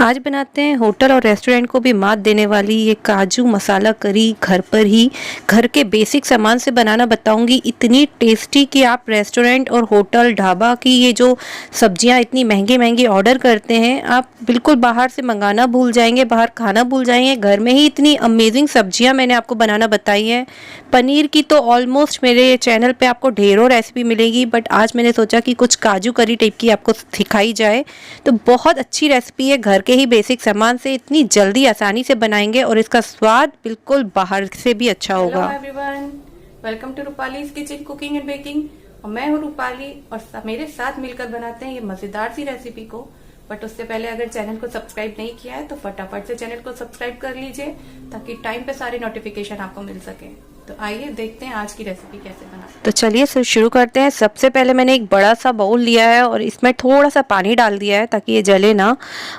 आज बनाते हैं होटल और रेस्टोरेंट को भी मात देने वाली ये काजू मसाला करी। घर पर ही घर के बेसिक सामान से बनाना बताऊंगी। इतनी टेस्टी कि आप रेस्टोरेंट और होटल ढाबा की ये जो सब्जियां इतनी महंगी महंगी ऑर्डर करते हैं, आप बिल्कुल बाहर से मंगाना भूल जाएंगे, बाहर खाना भूल जाएंगे। घर में ही इतनी अमेजिंग सब्जियां मैंने आपको बनाना बताई है। पनीर की तो ऑलमोस्ट मेरे चैनल पे आपको ढेरों रेसिपी मिलेगी, बट आज मैंने सोचा कि कुछ काजू करी टाइप की आपको सिखाई जाए। तो बहुत अच्छी रेसिपी है, घर के ही बेसिक सामान से इतनी जल्दी आसानी से बनाएंगे और इसका स्वाद बिल्कुल बाहर से भी अच्छा होगा। Hello everyone, welcome to Rupali's kitchen cooking and baking. और मैं हूँ रूपाली और मेरे साथ मिलकर बनाते हैं ये मजेदार सी रेसिपी को। बट उससे पहले अगर चैनल को सब्सक्राइब नहीं किया है तो फटाफट से चैनल को सब्सक्राइब कर लीजिए ताकि टाइम पे सारे नोटिफिकेशन आपको मिल सके। तो आइए देखते हैं आज की रेसिपी कैसे बनाते हैं। तो चलिए शुरू करते हैं। सबसे पहले मैंने एक बड़ा सा बाउल लिया है और इसमें थोड़ा सा पानी डाल दिया है ताकि ये जले ना,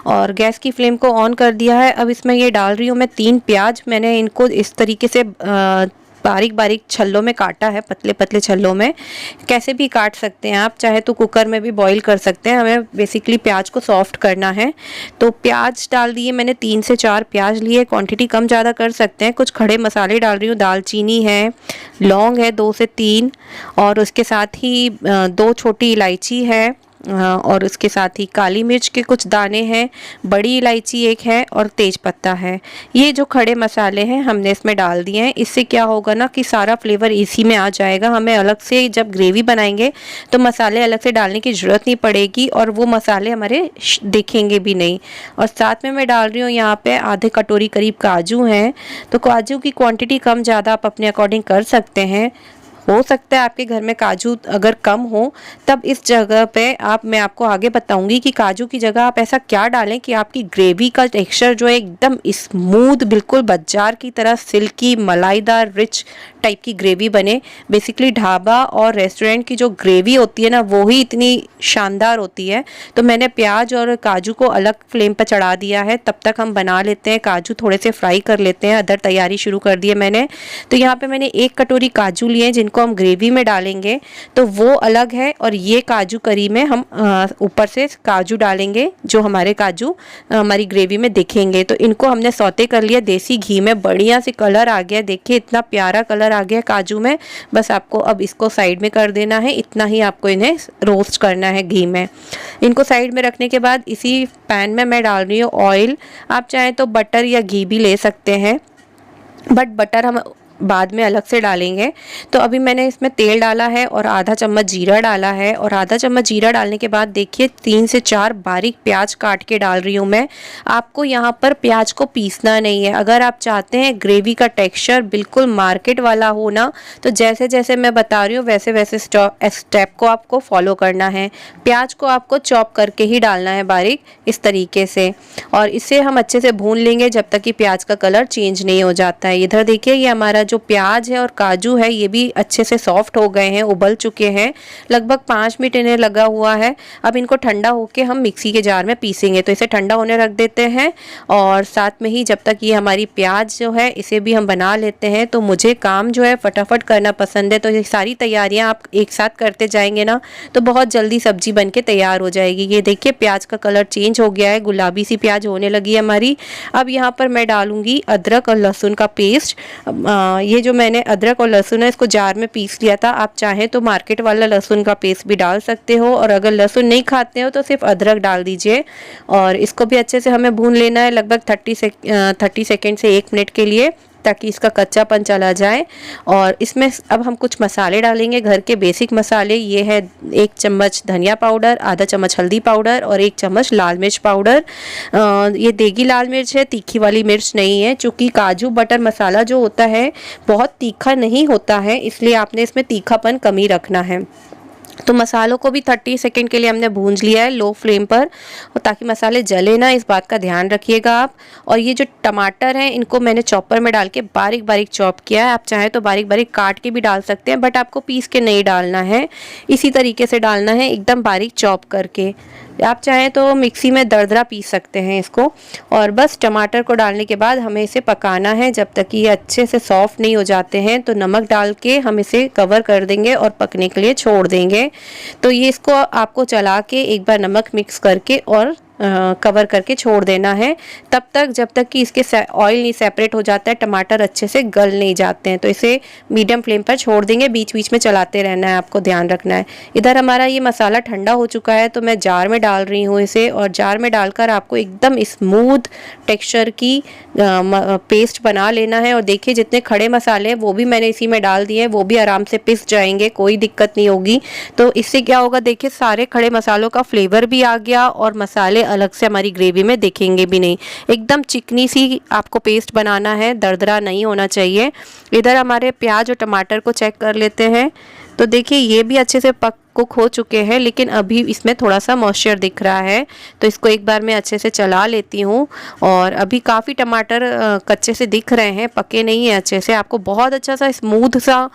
और गैस की फ्लेम को ऑन कर दिया है। अब इसमें ये डाल रही हूँ मैं 3 प्याज। मैंने इनको इस तरीके से बारीक बारीक छल्लों में काटा है, पतले पतले छल्लों में। कैसे भी काट सकते हैं आप, चाहे तो कुकर में भी बॉईल कर सकते हैं। हमें बेसिकली प्याज को सॉफ्ट करना है। तो प्याज डाल दिए मैंने, 3 से 4 प्याज लिए। क्वांटिटी कम ज़्यादा कर सकते हैं। कुछ खड़े मसाले डाल रही हूँ, दालचीनी है, लौंग है 2 से 3, और उसके साथ ही 2 छोटी इलायची है, और उसके साथ ही काली मिर्च के कुछ दाने हैं, बड़ी इलायची एक है और तेज पत्ता है। ये जो खड़े मसाले हैं हमने इसमें डाल दिए हैं। इससे क्या होगा ना कि सारा फ्लेवर इसी में आ जाएगा। हमें अलग से जब ग्रेवी बनाएंगे तो मसाले अलग से डालने की ज़रूरत नहीं पड़ेगी और वो मसाले हमारे दिखेंगे भी नहीं। और साथ में मैं डाल रही हूँ यहाँ पे आधे कटोरी करीब काजू हैं। तो काजू की क्वांटिटी कम ज़्यादा आप अपने अकॉर्डिंग कर सकते हैं। हो सकता है आपके घर में काजू अगर कम हो, तब इस जगह पे मैं आपको आगे बताऊंगी कि काजू की जगह आप ऐसा क्या डालें कि आपकी ग्रेवी का टेक्सचर जो है एकदम स्मूथ, बिल्कुल बाजार की तरह सिल्की मलाईदार रिच टाइप की ग्रेवी बने। बेसिकली ढाबा और रेस्टोरेंट की जो ग्रेवी होती है ना, वो ही इतनी शानदार होती है। तो मैंने प्याज और काजू को अलग फ्लेम पर चढ़ा दिया है। तब तक हम बना लेते हैं, काजू थोड़े से फ्राई कर लेते हैं। अदर तैयारी शुरू कर दी है मैंने। तो यहाँ पे मैंने 1 कटोरी काजू लिए जिनको हम ग्रेवी में डालेंगे, तो वो अलग है। और ये काजू करी में हम ऊपर से काजू डालेंगे जो हमारे काजू हमारी ग्रेवी में दिखेंगे। तो इनको हमने सौते कर लिया देसी घी में। बढ़िया से कलर आ गया, देखिए इतना प्यारा कलर आ गया काजू में। बस आपको अब इसको साइड में कर देना है। इतना ही आपको इन्हें रोस्ट करना है घी में। इनको साइड में रखने के बाद इसी पैन में मैं डाल रही हूँ ऑयल। आप चाहें तो बटर या घी भी ले सकते हैं, बट बटर हम बाद में अलग से डालेंगे। तो अभी मैंने इसमें तेल डाला है और आधा चम्मच जीरा डाला है। और आधा चम्मच जीरा डालने के बाद देखिए 3 से 4 बारीक प्याज काट के डाल रही हूँ मैं। आपको यहाँ पर प्याज को पीसना नहीं है। अगर आप चाहते हैं ग्रेवी का टेक्सचर बिल्कुल मार्केट वाला हो ना, तो जैसे जैसे मैं बता रही हूँ वैसे वैसे स्टेप को आपको फॉलो करना है। प्याज को आपको चॉप करके ही डालना है बारीक, इस तरीके से। और इसे हम अच्छे से भून लेंगे जब तक कि प्याज का कलर चेंज नहीं हो जाता है। इधर देखिए ये हमारा जो प्याज है और काजू है ये भी अच्छे से सॉफ्ट हो गए हैं, उबल चुके हैं। लगभग 5 मिनट इन्हें लगा हुआ है। अब इनको ठंडा होके हम मिक्सी के जार में पीसेंगे। तो इसे ठंडा होने रख देते हैं और साथ में ही जब तक ये हमारी प्याज जो है इसे भी हम बना लेते हैं। तो मुझे काम जो है फटाफट करना पसंद है, तो ये सारी तैयारियां आप एक साथ करते जाएंगे ना तो बहुत जल्दी सब्जी बन के तैयार हो जाएगी। ये देखिए प्याज का कलर चेंज हो गया है, गुलाबी सी प्याज होने लगी है हमारी। अब यहाँ पर मैं डालूंगी अदरक और लहसुन का पेस्ट। ये जो मैंने अदरक और लहसुन है इसको जार में पीस लिया था। आप चाहें तो मार्केट वाला लहसुन का पेस्ट भी डाल सकते हो, और अगर लहसुन नहीं खाते हो तो सिर्फ अदरक डाल दीजिए। और इसको भी अच्छे से हमें भून लेना है, लगभग 30 सेकेंड से 1 मिनट के लिए, ताकि इसका कच्चापन चला जाए। और इसमें अब हम कुछ मसाले डालेंगे, घर के बेसिक मसाले। ये है 1 चम्मच धनिया पाउडर, आधा चम्मच हल्दी पाउडर और 1 चम्मच लाल मिर्च पाउडर। ये देगी लाल मिर्च है, तीखी वाली मिर्च नहीं है। चूँकि काजू बटर मसाला जो होता है बहुत तीखा नहीं होता है, इसलिए आपने इसमें तीखापन कम ही रखना है। तो मसालों को भी 30 सेकेंड के लिए हमने भून लिया है लो फ्लेम पर, और ताकि मसाले जले ना, इस बात का ध्यान रखिएगा आप। और ये जो टमाटर हैं इनको मैंने चॉपर में डाल के बारीक बारीक चॉप किया है। आप चाहें तो बारीक बारीक काट के भी डाल सकते हैं, बट आपको पीस के नहीं डालना है, इसी तरीके से डालना है, एकदम बारीक चॉप करके। आप चाहें तो मिक्सी में दरदरा पीस सकते हैं इसको। और बस टमाटर को डालने के बाद हमें इसे पकाना है जब तक कि ये अच्छे से सॉफ्ट नहीं हो जाते हैं। तो नमक डाल के हम इसे कवर कर देंगे और पकने के लिए छोड़ देंगे। तो ये इसको आपको चला के एक बार नमक मिक्स करके और कवर करके छोड़ देना है तब तक जब तक कि इसके ऑयल नहीं सेपरेट हो जाता है, टमाटर अच्छे से गल नहीं जाते हैं। तो इसे मीडियम फ्लेम पर छोड़ देंगे, बीच बीच में चलाते रहना है, आपको ध्यान रखना है। इधर हमारा ये मसाला ठंडा हो चुका है तो मैं जार में डाल रही हूँ इसे, और जार में डालकर आपको एकदम स्मूथ टेक्सचर की पेस्ट बना लेना है। और देखिए जितने खड़े मसाले हैं वो भी मैंने इसी में डाल दिए हैं, वो भी आराम से पिस जाएंगे, कोई दिक्कत नहीं होगी। तो इससे क्या होगा, देखिए सारे खड़े मसालों का फ्लेवर भी आ गया और मसाले अलग से हमारी ग्रेवी में दिखेंगे भी नहीं। एकदम चिकनी सी आपको पेस्ट बनाना है, दरदरा नहीं होना चाहिए। इधर हमारे प्याज और टमाटर को चेक कर लेते हैं। तो देखिए ये भी अच्छे से कुक हो चुके हैं, लेकिन अभी इसमें थोड़ा सा मॉइस्चर दिख रहा है, तो इसको एक बार मैं अच्छे से चला लेती हूँ। और अभी काफ़ी टमाटर कच्चे से दिख रहे हैं, पके नहीं है अच्छे से। आपको बहुत अच्छा सा स्मूथ सा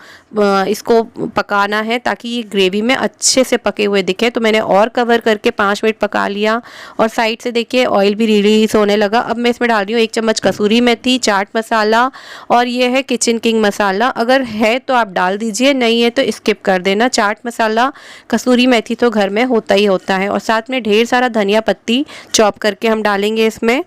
इसको पकाना है ताकि ये ग्रेवी में अच्छे से पके हुए दिखे। तो मैंने और कवर करके 5 मिनट पका लिया और साइड से देखिए ऑयल भी रिलीज होने लगा। अब मैं इसमें डाल रही हूँ 1 चम्मच कसूरी मेथी, चाट मसाला, और ये है किचन किंग मसाला। अगर है तो आप डाल दीजिए, नहीं है तो स्किप कर देना। चाट मसाला, कसूरी मेथी तो घर में होता ही होता है, और साथ में ढेर सारा धनिया पत्ती चॉप करके हम डालेंगे इसमें।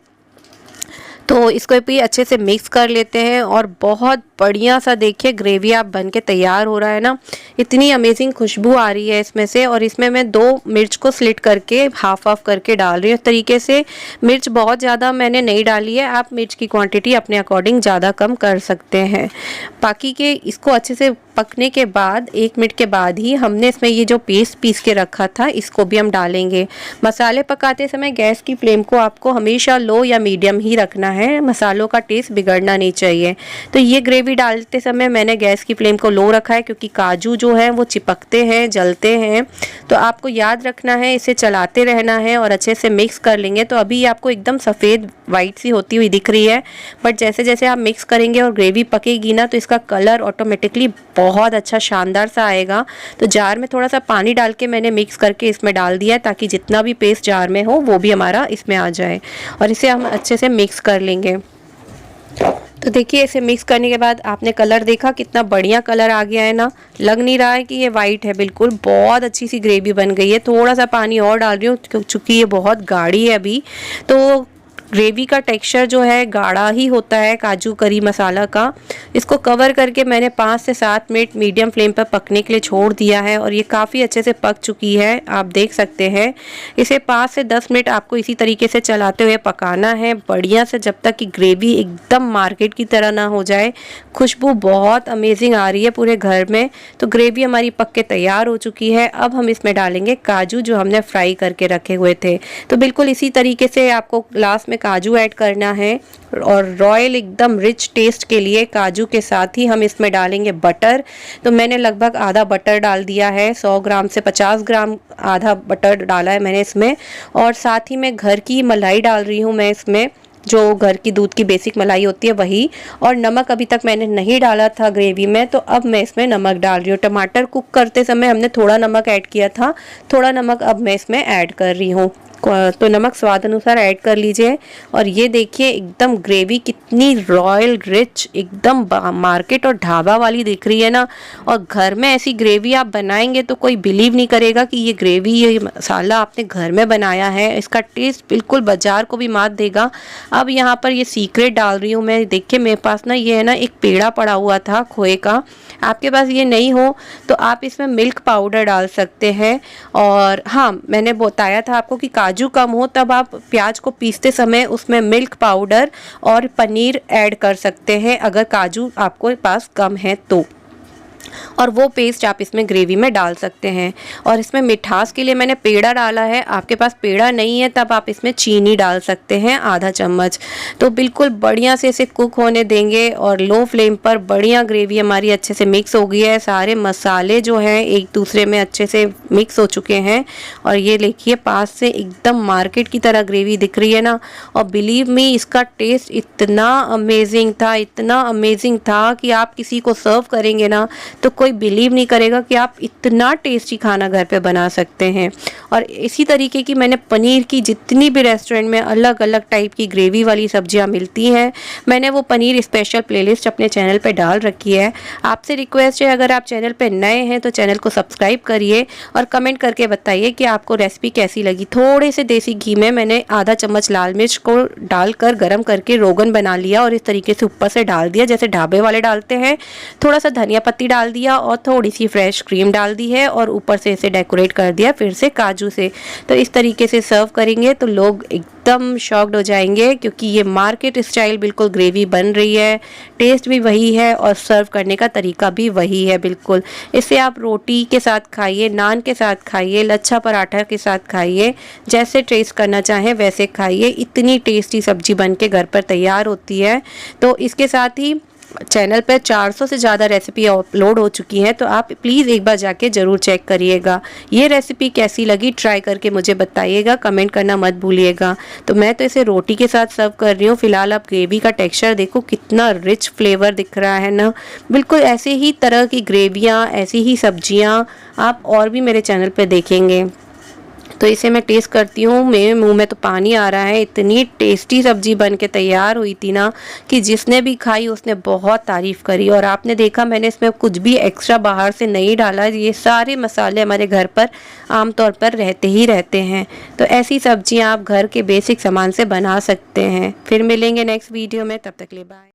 तो इसको भी अच्छे से मिक्स कर लेते हैं और बहुत बढ़िया सा देखिए ग्रेवी आप बन के तैयार हो रहा है ना। इतनी अमेजिंग खुशबू आ रही है इसमें से। और इसमें मैं 2 मिर्च को स्लिट करके हाफ हाफ करके डाल रही हूँ। इस तरीके से मिर्च बहुत ज़्यादा मैंने नहीं डाली है, आप मिर्च की क्वांटिटी अपने अकॉर्डिंग ज़्यादा कम कर सकते हैं। बाकी के इसको अच्छे से पकने के बाद 1 मिनट के बाद ही हमने इसमें ये जो पेस्ट पीस के रखा था इसको भी हम डालेंगे। मसाले पकाते समय गैस की फ्लेम को आपको हमेशा लो या मीडियम ही रखना है, मसालों का टेस्ट बिगड़ना नहीं चाहिए। तो ये ग्रेवी डालते समय मैंने गैस की फ्लेम को लो रखा है, क्योंकि काजू जो है वो चिपकते हैं, जलते हैं। तो आपको याद रखना है, इसे चलाते रहना है और अच्छे से मिक्स कर लेंगे। तो अभी आपको एकदम सफ़ेद वाइट सी होती हुई दिख रही है, बट जैसे जैसे आप मिक्स करेंगे और ग्रेवी पकेगी ना तो इसका कलर ऑटोमेटिकली बहुत अच्छा शानदार सा आएगा। तो जार में थोड़ा सा पानी डाल के मैंने मिक्स करके इसमें डाल दिया है, ताकि जितना भी पेस्ट जार में हो वो भी हमारा इसमें आ जाए, और इसे हम अच्छे से मिक्स कर लेंगे। तो देखिए इसे मिक्स करने के बाद आपने कलर देखा, कितना बढ़िया कलर आ गया है ना। लग नहीं रहा है कि ये वाइट है, बिल्कुल बहुत अच्छी सी ग्रेवी बन गई है। थोड़ा सा पानी और डाल रही हूँ क्योंकि ये बहुत गाढ़ी है अभी। तो ग्रेवी का टेक्सचर जो है गाढ़ा ही होता है काजू करी मसाला का। इसको कवर करके मैंने 5 से 7 मिनट मीडियम फ्लेम पर पकने के लिए छोड़ दिया है, और ये काफ़ी अच्छे से पक चुकी है, आप देख सकते हैं। इसे 5 से 10 मिनट आपको इसी तरीके से चलाते हुए पकाना है बढ़िया से, जब तक कि ग्रेवी एकदम मार्केट की तरह ना हो जाए। खुशबू बहुत अमेजिंग आ रही है पूरे घर में। तो ग्रेवी हमारी पक के तैयार हो चुकी है। अब हम इसमें डालेंगे काजू जो हमने फ्राई करके रखे हुए थे। तो बिल्कुल इसी तरीके से आपको लास्ट में काजू ऐड करना है, और रॉयल एकदम रिच टेस्ट के लिए काजू के साथ ही हम इसमें डालेंगे बटर। तो मैंने लगभग आधा बटर डाल दिया है, 100 ग्राम से 50 ग्राम आधा बटर डाला है मैंने इसमें। और साथ ही मैं घर की मलाई डाल रही हूँ मैं इसमें, जो घर की दूध की बेसिक मलाई होती है वही। और नमक अभी तक मैंने नहीं डाला था ग्रेवी में, तो अब मैं इसमें नमक डाल रही हूँ। टमाटर कुक करते समय हमने थोड़ा नमक ऐड किया था, थोड़ा नमक अब मैं इसमें ऐड कर रही हूँ। तो नमक स्वाद अनुसार ऐड कर लीजिए। और ये देखिए एकदम ग्रेवी कितनी रॉयल रिच, एकदम मार्केट और ढाबा वाली दिख रही है ना। और घर में ऐसी ग्रेवी आप बनाएंगे तो कोई बिलीव नहीं करेगा कि ये ग्रेवी, ये मसाला आपने घर में बनाया है। इसका टेस्ट बिल्कुल बाजार को भी मात देगा। अब यहाँ पर ये सीक्रेट डाल रही हूँ मैं। देखिए मेरे पास ना ये है ना एक पेड़ा पड़ा हुआ था खोए का, आपके पास ये नहीं हो तो आप इसमें मिल्क पाउडर डाल सकते हैं। और हाँ, मैंने बताया था आपको कि काजू कम हो तब आप प्याज को पीसते समय उसमें मिल्क पाउडर और पनीर ऐड कर सकते हैं, अगर काजू आपको पास कम है तो। और वो पेस्ट आप इसमें ग्रेवी में डाल सकते हैं। और इसमें मिठास के लिए मैंने पेड़ा डाला है, आपके पास पेड़ा नहीं है तब आप इसमें चीनी डाल सकते हैं आधा चम्मच। तो बिल्कुल बढ़िया से इसे कुक होने देंगे, और लो फ्लेम पर बढ़िया ग्रेवी हमारी अच्छे से मिक्स हो गई है। सारे मसाले जो हैं एक दूसरे में अच्छे से मिक्स हो चुके हैं, और ये देखिए पास से एकदम मार्केट की तरह ग्रेवी दिख रही है ना। और बिलीव मी, इसका टेस्ट इतना अमेजिंग था, इतना अमेजिंग था कि आप किसी को सर्व करेंगे ना तो कोई बिलीव नहीं करेगा कि आप इतना टेस्टी खाना घर पे बना सकते हैं। और इसी तरीके की मैंने पनीर की जितनी भी रेस्टोरेंट में अलग अलग टाइप की ग्रेवी वाली सब्जियां मिलती हैं, मैंने वो पनीर स्पेशल प्लेलिस्ट अपने चैनल पे डाल रखी है। आपसे रिक्वेस्ट है, अगर आप चैनल पे नए हैं तो चैनल को सब्सक्राइब करिए और कमेंट करके बताइए कि आपको रेसिपी कैसी लगी। थोड़े से देसी घी में मैंने आधा चम्मच लाल मिर्च को डालकर गरम करके रोगन बना लिया और इस तरीके से ऊपर से डाल दिया जैसे ढाबे वाले डालते हैं। थोड़ा सा धनिया पत्ती डाल दिया और थोड़ी सी फ्रेश क्रीम डाल दी है और ऊपर से इसे डेकोरेट कर दिया फिर से काजू से। तो इस तरीके से सर्व करेंगे तो लोग एकदम शॉक्ड हो जाएंगे, क्योंकि ये मार्केट स्टाइल बिल्कुल ग्रेवी बन रही है, टेस्ट भी वही है और सर्व करने का तरीका भी वही है बिल्कुल। इसे आप रोटी के साथ खाइए, नान के साथ खाइए, लच्छा पराठा के साथ खाइए, जैसे टेस्ट करना चाहें वैसे खाइए। इतनी टेस्टी सब्जी बन के घर पर तैयार होती है। तो इसके साथ ही चैनल पर 400 से ज़्यादा रेसिपी अपलोड हो चुकी हैं, तो आप प्लीज़ एक बार जाके ज़रूर चेक करिएगा। ये रेसिपी कैसी लगी ट्राई करके मुझे बताइएगा, कमेंट करना मत भूलिएगा। तो मैं तो इसे रोटी के साथ सर्व कर रही हूँ। फिलहाल आप ग्रेवी का टेक्सचर देखो, कितना रिच फ्लेवर दिख रहा है ना। बिल्कुल ऐसे ही तरह की ग्रेवियाँ, ऐसी ही सब्जियाँ आप और भी मेरे चैनल पर देखेंगे। तो इसे मैं टेस्ट करती हूँ, मेरे मुंह में तो पानी आ रहा है। इतनी टेस्टी सब्जी बन के तैयार हुई थी ना कि जिसने भी खाई उसने बहुत तारीफ़ करी। और आपने देखा मैंने इसमें कुछ भी एक्स्ट्रा बाहर से नहीं डाला। ये सारे मसाले हमारे घर पर आमतौर पर रहते ही रहते हैं। तो ऐसी सब्जियाँ आप घर के बेसिक सामान से बना सकते हैं। फिर मिलेंगे नेक्स्ट वीडियो में, तब तक के लिए बाय।